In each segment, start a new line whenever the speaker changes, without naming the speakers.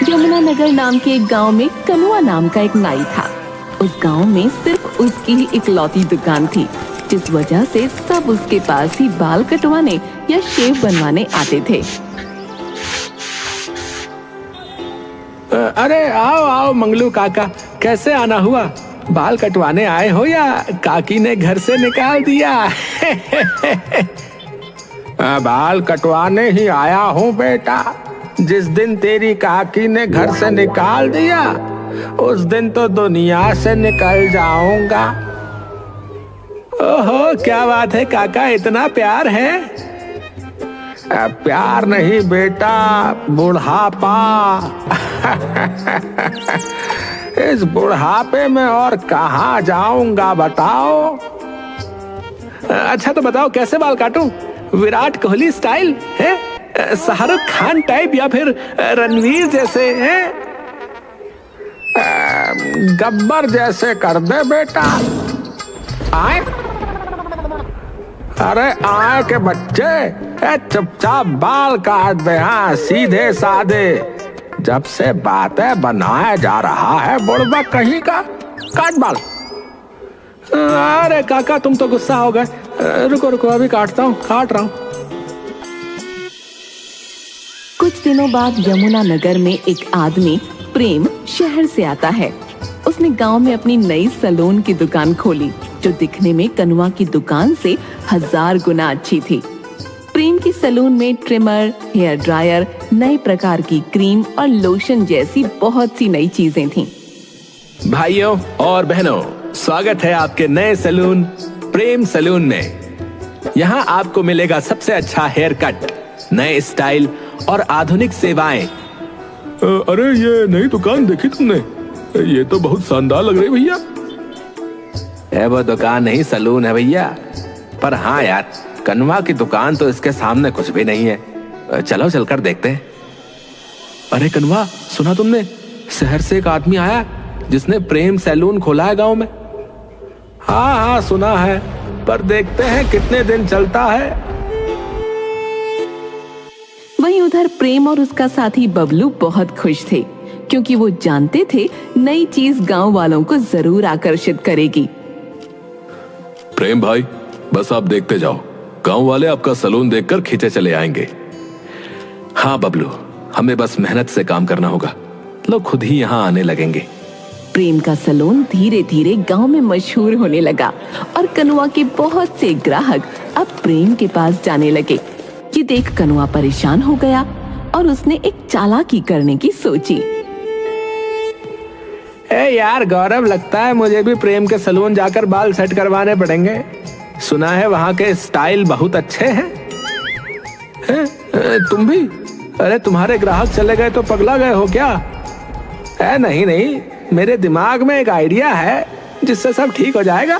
यमुनानगर नाम के एक गांव में कनुआ नाम का एक नाई था। उस गांव में सिर्फ उसकी ही इकलौती दुकान थी, जिस वजह से सब उसके पास ही बाल कटवाने या शेव बनवाने आते थे।
अरे आओ आओ मंगलू काका, कैसे आना हुआ? बाल कटवाने आए हो या काकी ने घर से निकाल दिया? बाल कटवाने ही आया हूँ बेटा। जिस दिन तेरी काकी ने घर से निकाल दिया उस दिन तो दुनिया से निकल जाऊंगा। ओहो, क्या बात है काका, इतना प्यार है? प्यार नहीं बेटा, बुढ़ापा। इस बुढ़ापे में और कहाँ जाऊंगा बताओ? अच्छा तो बताओ कैसे बाल काटूं? विराट कोहली स्टाइल है, शाहरुख खान टाइप, या फिर रणवीर जैसे हैं? गब्बर जैसे कर दे बेटा। आए अरे आए के बच्चे, चुपचाप बाल काट दे। हाँ, सीधे साधे। जब से बातें बनाया जा रहा है बुढ़बा कहीं का, काट बाल। अरे काका तुम तो गुस्सा हो गए। रुको रुको, अभी काट रहा हूँ।
कुछ दिनों बाद यमुनानगर में एक आदमी प्रेम शहर से आता है। उसने गांव में अपनी नई सैलून की दुकान खोली, जो दिखने में कनुआ की दुकान से 1000 गुना अच्छी थी। प्रेम की सैलून में ट्रिमर, हेयर ड्रायर, नए प्रकार की क्रीम और लोशन जैसी बहुत सी नई चीजें थीं।
भाइयों और बहनों, स्वागत है आपके नए सैलून प्रेम सैलून में। यहाँ आपको मिलेगा सबसे अच्छा हेयर कट, नए स्टाइल और आधुनिक सेवाएं। अरे ये नई दुकान देखी तुमने? ये तो बहुत शानदार लग रही भैया। वो दुकान नहीं, सैलून है भैया। पर हाँ यार, कनुआ की दुकान तो इसके सामने कुछ भी नहीं है। चलो चलकर देखते हैं। अरे कनुआ, सुना तुमने? शहर से एक आदमी आया जिसने प्रेम सैलून खोला है गांव में। हाँ सुना है, पर देखते हैं कितने दिन चलता है।
वहीं उधर प्रेम और उसका साथी बबलू बहुत खुश थे, क्योंकि वो जानते थे नई चीज गांव वालों को जरूर आकर्षित करेगी।
प्रेम भाई, बस आप देखते जाओ, गांव वाले आपका सैलून देखकर खींचे चले आएंगे। हाँ बबलू, हमें बस मेहनत से काम करना होगा, लोग खुद ही यहाँ आने लगेंगे।
प्रेम का सैलून धीरे धीरे गांव में मशहूर होने लगा और कनुआ के बहुत से ग्राहक अब प्रेम के पास जाने लगे। ये देख कनुआ परेशान हो गया और उसने एक चालाकी करने की सोची।
यार गौरव, लगता है मुझे भी प्रेम के सैलून जाकर बाल सेट करवाने पड़ेंगे। सुना है वहाँ के स्टाइल बहुत अच्छे हैं। तुम भी? अरे तुम्हारे ग्राहक चले गए तो पगला गए हो क्या? नहीं, मेरे दिमाग में एक आइडिया है जिससे सब ठीक हो जाएगा।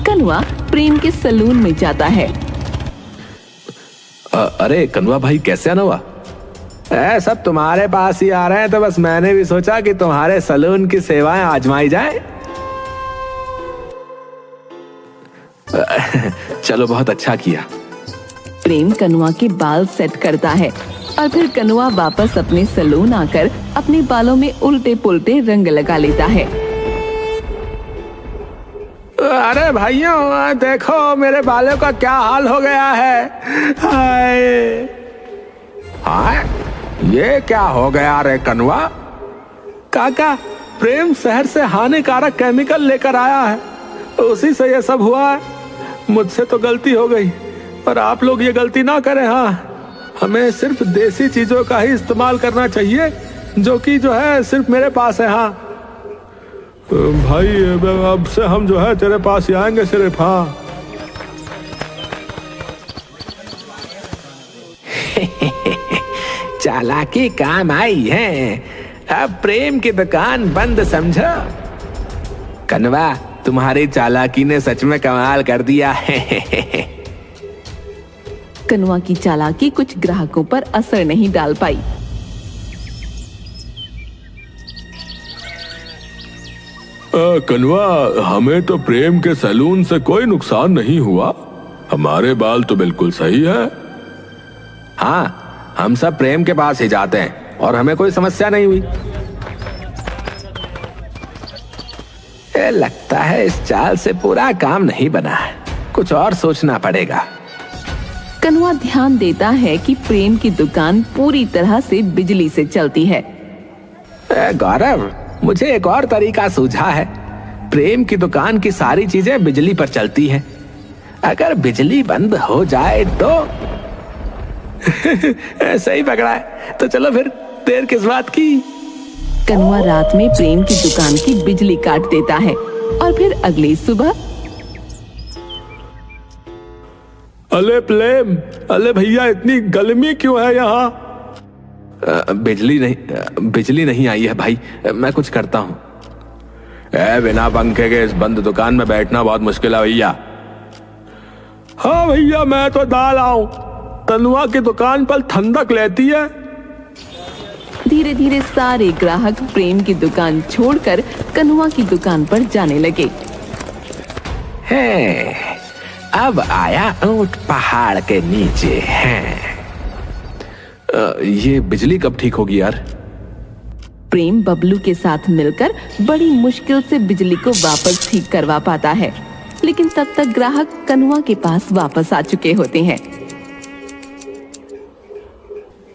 कनुआ प्रेम के सैलून में जाता है।
अरे कनुआ भाई, कैसे आना हुआ?
सब तुम्हारे पास ही आ रहे हैं, तो बस मैंने भी सोचा कि तुम्हारे सैलून की सेवाएं आजमाई जाए।
चलो, बहुत अच्छा किया।
प्रेम कनुआ के बाल सेट करता है और फिर कनुआ वापस अपने सैलून आकर अपने बालों में उल्टे पुल्टे रंग लगा लेता है।
अरे भाइयों, देखो मेरे बालों का क्या हाल हो गया है। हाय, ये क्या हो गया रे कनुआ? काका, प्रेम शहर से हानिकारक केमिकल लेकर आया है, उसी से ये सब हुआ है। मुझसे तो गलती हो गई, पर आप लोग ये गलती ना करें। हाँ, हमें सिर्फ देसी चीजों का ही इस्तेमाल करना चाहिए, जो है सिर्फ मेरे पास है। हाँ भाई, अब से हम तेरे पास ही आएंगे सिर्फ। हाँ चालाकी काम आई है। अब प्रेम की दुकान बंद समझो। कनुआ, तुम्हारी चालाकी ने सच में कमाल कर दिया है।
कनुआ की चालाकी कुछ ग्राहकों पर असर नहीं डाल पाई।
कनुआ, हमें तो प्रेम के सैलून से कोई नुकसान नहीं हुआ, हमारे बाल तो बिल्कुल सही है।
हाँ, हम सब प्रेम के पास ही जाते हैं, और हमें कोई समस्या नहीं हुई। लगता है इस चाल से पूरा काम नहीं बना है, कुछ और सोचना पड़ेगा।
कनुआ ध्यान देता है कि प्रेम की दुकान पूरी तरह से बिजली से चलती है।
गौरव, मुझे एक और तरीका सूझा है। प्रेम की दुकान की सारी चीजें बिजली पर चलती हैं। अगर बिजली बंद हो जाए तो सही पकड़ा है। तो चलो फिर, देर किस बात की।
कनुआ रात में प्रेम की दुकान की बिजली काट देता है और फिर अगली सुबह,
अले प्रेम, अले भैया, इतनी गर्मी क्यों है यहाँ?
बिजली नहीं आई है भाई, मैं कुछ करता हूँ। बिना पंखे के इस बंद दुकान में बैठना बहुत मुश्किल है भैया।
हाँ भैया, मैं तो दाल आऊं। कनुआ की दुकान पर ठंडक लेती है।
धीरे धीरे सारे ग्राहक प्रेम की दुकान छोड़कर कनुआ की दुकान पर जाने लगे।
है, अब आया ऊंट पहाड़ के नीचे है। ये बिजली कब ठीक होगी यार?
प्रेम बबलू के साथ मिलकर बड़ी मुश्किल से बिजली को वापस ठीक करवा पाता है, लेकिन तब तक ग्राहक कनुआ के पास वापस आ चुके होते हैं।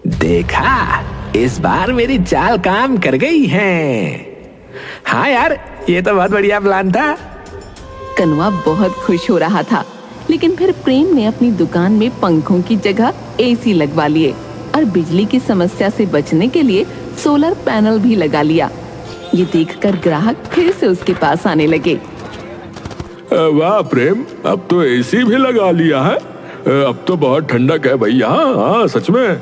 देखा, इस बार मेरी चाल काम कर गई है। हाँ यार, ये तो बहुत बढ़िया प्लान था।
कनुआ बहुत खुश हो रहा था, लेकिन फिर प्रेम ने अपनी दुकान में पंखों की जगह एसी लगवा लिए और बिजली की समस्या से बचने के लिए सोलर पैनल भी लगा लिया। ये देखकर ग्राहक फिर से उसके पास आने लगे।
वाह प्रेम, अब तो एसी भी लगा लिया है। अब तो बहुत ठंडक है भैया। हाँ सच में।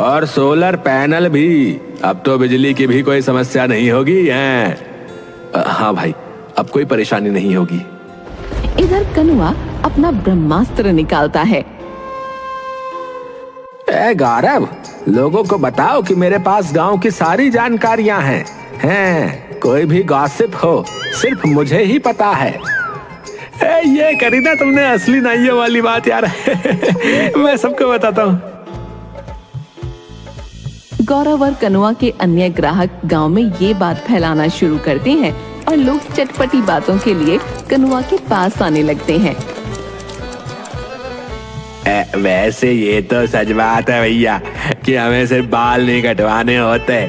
और सोलर पैनल भी, अब तो बिजली की भी कोई समस्या नहीं होगी है। हाँ भाई, अब कोई परेशानी नहीं होगी।
इधर कनुआ अपना ब्रह्मास्त्र निकालता है।
गौरव, लोगों को बताओ कि मेरे पास गांव की सारी जानकारियां हैं। कोई भी गॉसिप हो, सिर्फ मुझे ही पता है। ये करी ना तुमने असली नाइयों वाली बात यार। मैं सबको बताता हूँ।
गौरव और कनुआ के अन्य ग्राहक गांव में ये बात फैलाना शुरू करते हैं और लोग चटपटी बातों के लिए कनुआ के पास आने लगते हैं।
वैसे ये तो सच बात है भैया कि हमें सिर्फ बाल नहीं कटवाने होते,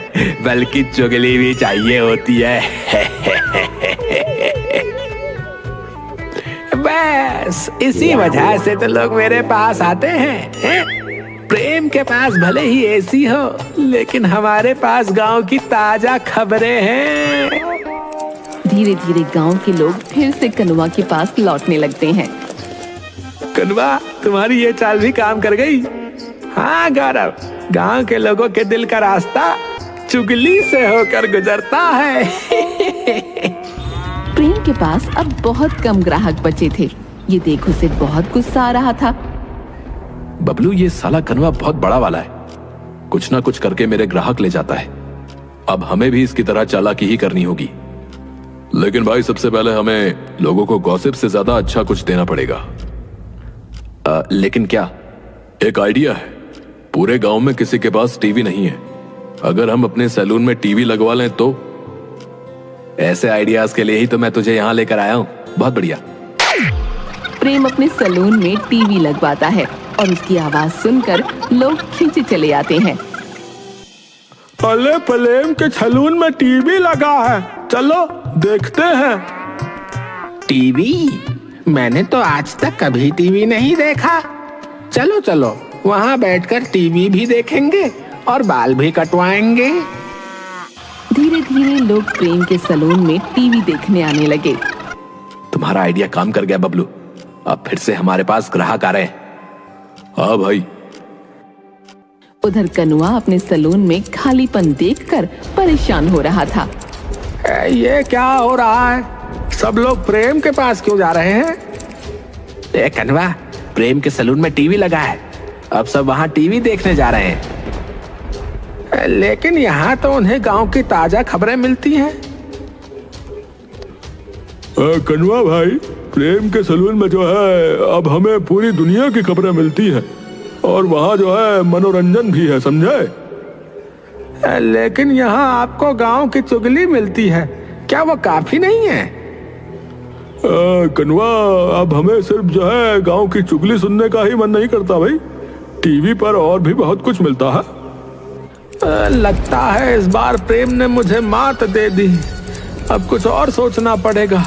बल्कि चुगली भी चाहिए होती है। बस इसी वजह से तो लोग मेरे पास आते हैं। प्रेम के पास भले ही एसी हो, लेकिन हमारे पास गांव की ताजा खबरें हैं।
धीरे धीरे गांव के लोग फिर से कनुआ के पास लौटने लगते हैं।
कनुआ, तुम्हारी ये चाल भी काम कर गई। हाँ गौरव, गांव के लोगों के दिल का रास्ता चुगली से होकर गुजरता है।
प्रेम के पास अब बहुत कम ग्राहक बचे थे। ये देख उसे बहुत गुस्सा आ रहा था।
बबलू, ये साला कनुआ बहुत बड़ा वाला है। कुछ ना कुछ करके मेरे ग्राहक ले जाता है। अब हमें भी इसकी तरह चालाकी ही करनी होगी। लेकिन भाई, सबसे पहले हमें लोगों को गॉसिप से ज्यादा अच्छा कुछ देना पड़ेगा।
लेकिन क्या?
एक आइडिया है। पूरे गांव में किसी के पास टीवी नहीं है। अगर हम अपने सैलून में टीवी लगवा लें तो?
ऐसे आइडियाज के लिए ही तो मैं तुझे यहाँ लेकर आया हूँ। बहुत बढ़िया।
प्रेम अपने सैलून में टीवी लगवाता है और उसकी आवाज सुनकर लोग खींचे चले आते हैं।
अले प्रेम के सैलून में टीवी लगा है, चलो देखते हैं।
टीवी? मैंने तो आज तक कभी टीवी नहीं देखा। चलो चलो, वहाँ बैठकर टीवी भी देखेंगे और बाल भी कटवाएंगे।
धीरे धीरे लोग प्रेम के सैलून में टीवी देखने आने लगे।
तुम्हारा आइडिया काम कर गया बबलू। अब फिर से हमारे पास ग्राहक आ रहे हैं। हाँ भाई।
उधर कनुआ अपने सैलून में खालीपन देखकर परेशान हो रहा था।
ये क्या हो रहा है? सब लोग प्रेम के पास क्यों जा रहे हैं? कनुआ, प्रेम के सैलून में टीवी लगा है, अब सब वहाँ टीवी देखने जा रहे हैं। लेकिन यहाँ तो उन्हें गांव की ताजा खबरें मिलती हैं।
कनुआ भाई, प्रेम के सैलून में जो है अब हमें पूरी दुनिया की खबरें मिलती हैं और वहाँ जो है मनोरंजन भी है, समझे?
लेकिन यहाँ आपको गांव की चुगली मिलती है, क्या वो काफी नहीं है?
कनवा, अब हमें सिर्फ जो है गांव की चुगली सुनने का ही मन नहीं करता भाई। टीवी पर और भी बहुत कुछ मिलता है।
लगता है इस बार प्रेम ने मुझे मात दे दी, अब कुछ और सोचना पड़ेगा।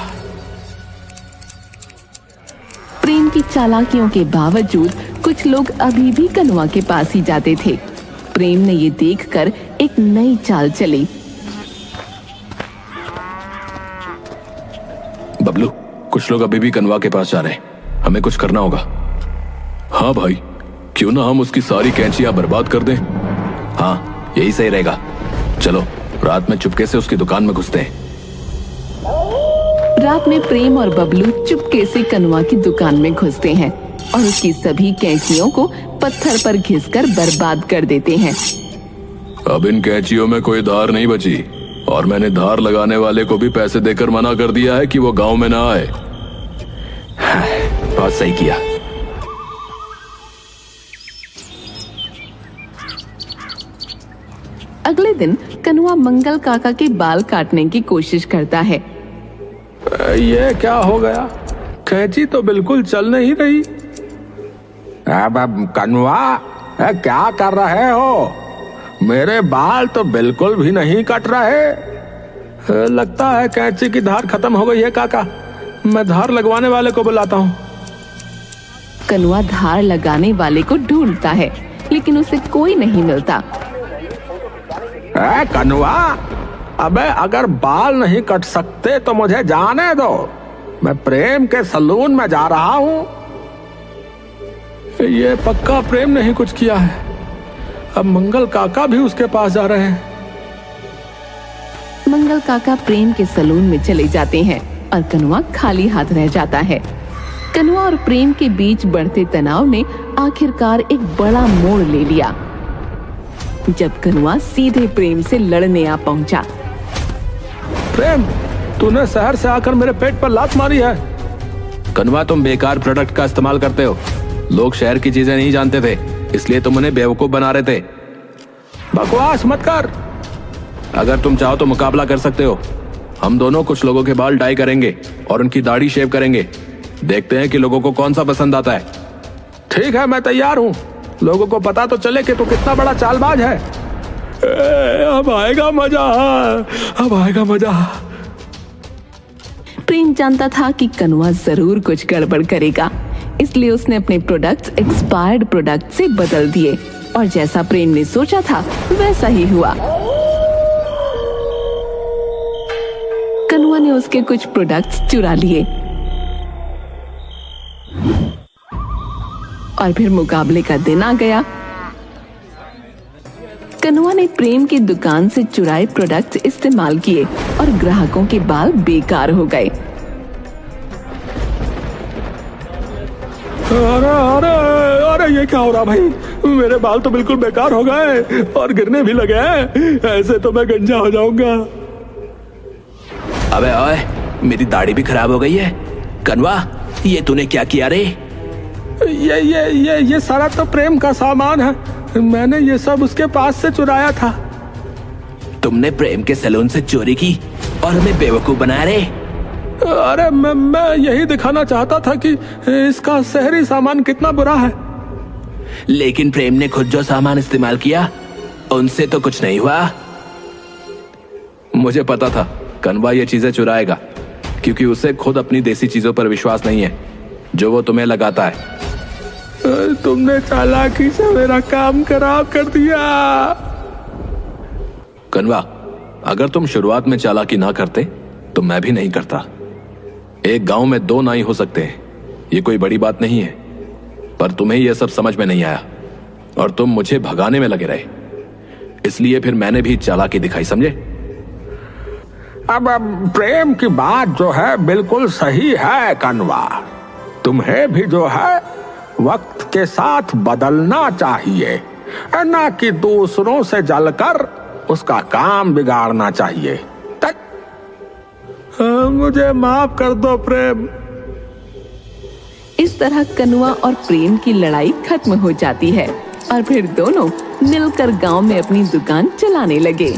प्रेम की चालाकियों के बावजूद कुछ लोग अभी भी कनुआ के पास ही जाते थे। प्रेम ने ये देखकर एक नई चाल चली।
बबलू, कुछ लोग अभी भी कनवा के पास जा रहे हैं, हमें कुछ करना होगा। हाँ भाई, क्यों ना हम उसकी सारी कैंचियां बर्बाद कर दें। हाँ, यही सही रहेगा। चलो रात में चुपके से उसकी दुकान में घुसते हैं।
रात में प्रेम और बबलू चुपके से कनुआ की दुकान में घुसते हैं और उसकी सभी कैंचियों को पत्थर पर घिसकर बर्बाद कर देते हैं।
अब इन कैंचियों में कोई धार नहीं बची और मैंने धार लगाने वाले को भी पैसे देकर मना कर दिया है कि वो गांव में ना आए।
बहुत सही किया।
अगले दिन कनुआ मंगल काका के बाल काटने की कोशिश करता है।
ये क्या हो गया? कैंची तो बिल्कुल चल नहीं रही। अब कनुआ, क्या कर रहे हो? मेरे बाल तो बिल्कुल भी नहीं कट रहे। लगता है कैंची की धार खत्म हो गई है काका। मैं धार लगवाने वाले को बुलाता हूँ।
कनुआ धार लगाने वाले को ढूंढता है, लेकिन उसे कोई नहीं मिलता।
कनुआ, अबे अगर बाल नहीं कट सकते तो मुझे जाने दो। मैं प्रेम के सलून में जा रहा हूँ। ये पक्का प्रेम ने ही कुछ किया है। अब मंगल काका भी उसके पास जा रहे हैं।
मंगल काका प्रेम के सलून में चले जाते हैं और कनुआ खाली हाथ रह जाता है। कनुआ और प्रेम के बीच बढ़ते तनाव ने आखिरकार एक बड़ा मोड़ ले लिया जब कनुआ सीधे प्रेम से लड़ने आ पहुंचा।
प्रेम, तूने शहर से आकर मेरे पेट पर लात मारी है।
कनवा, तुम बेकार प्रोडक्ट का इस्तेमाल करते हो। लोग शहर की चीजें नहीं जानते थे, इसलिए तुम उन्हें बेवकूफ बना रहे थे।
बकवास मत कर।
अगर तुम चाहो तो मुकाबला कर सकते हो। हम दोनों कुछ लोगों के बाल डाई करेंगे और उनकी दाढ़ी शेव करेंगे। देखते हैं कि लोगों को कौन सा पसंद आता है।
ठीक है, मैं तैयार हूँ। लोगों को पता तो चले कि तू कितना बड़ा चालबाज है। अब आएगा मजा, अब आएगा मजा।
प्रेम जानता था कि कनुआ जरूर कुछ गड़बड़ करेगा, इसलिए उसने अपने प्रोडक्ट्स एक्सपायर्ड प्रोडक्ट से बदल दिए और जैसा प्रेम ने सोचा था वैसा ही हुआ। कनुआ ने उसके कुछ प्रोडक्ट्स चुरा लिए और फिर मुकाबले का दिन आ गया। कनुआ ने प्रेम की दुकान से चुराए प्रोडक्ट्स इस्तेमाल किए और ग्राहकों के बाल बेकार हो गए।
अरे अरे अरे, ये क्या हो रहा भाई? मेरे बाल तो बिल्कुल बेकार हो गए और गिरने भी लगे हैं। ऐसे तो मैं गंजा हो जाऊंगा।
अबे ओए, मेरी दाढ़ी भी खराब हो गई है। कनवा, ये तूने क्या किया रे?
ये सारा तो प्रेम का सामान है। मैंने ये सब उसके पास से चुराया था।
तुमने प्रेम के सैलून से चोरी की और हमें बेवकूफ बनाया रे?
अरे मैं यही दिखाना चाहता था कि इसका शहरी सामान कितना बुरा है।
लेकिन प्रेम ने खुद जो सामान इस्तेमाल किया उनसे तो कुछ नहीं हुआ।
मुझे पता था कनवा ये चीजें चुराएगा, क्योंकि उसे खुद अपनी देसी चीजों पर विश्वास नहीं है जो वो तुम्हें लगाता है।
तुमने चालाकी से मेरा काम खराब कर दिया।
कनवा, अगर तुम शुरुआत में चालाकी ना करते तो मैं भी नहीं करता। एक गांव में 2 नाई हो सकते हैं, ये कोई बड़ी बात नहीं है, पर तुम्हें यह सब समझ में नहीं आया और तुम मुझे भगाने में लगे रहे। इसलिए फिर मैंने भी चालाकी दिखाई, समझे?
अब प्रेम की बात जो है बिल्कुल सही है कनवा। तुम्हें भी जो है वक्त के साथ बदलना चाहिए, ना कि दूसरों से जलकर उसका काम बिगाड़ना चाहिए। मुझे माफ कर दो प्रेम।
इस तरह कनुआ और प्रेम की लड़ाई खत्म हो जाती है और फिर दोनों मिलकर गांव में अपनी दुकान चलाने लगे।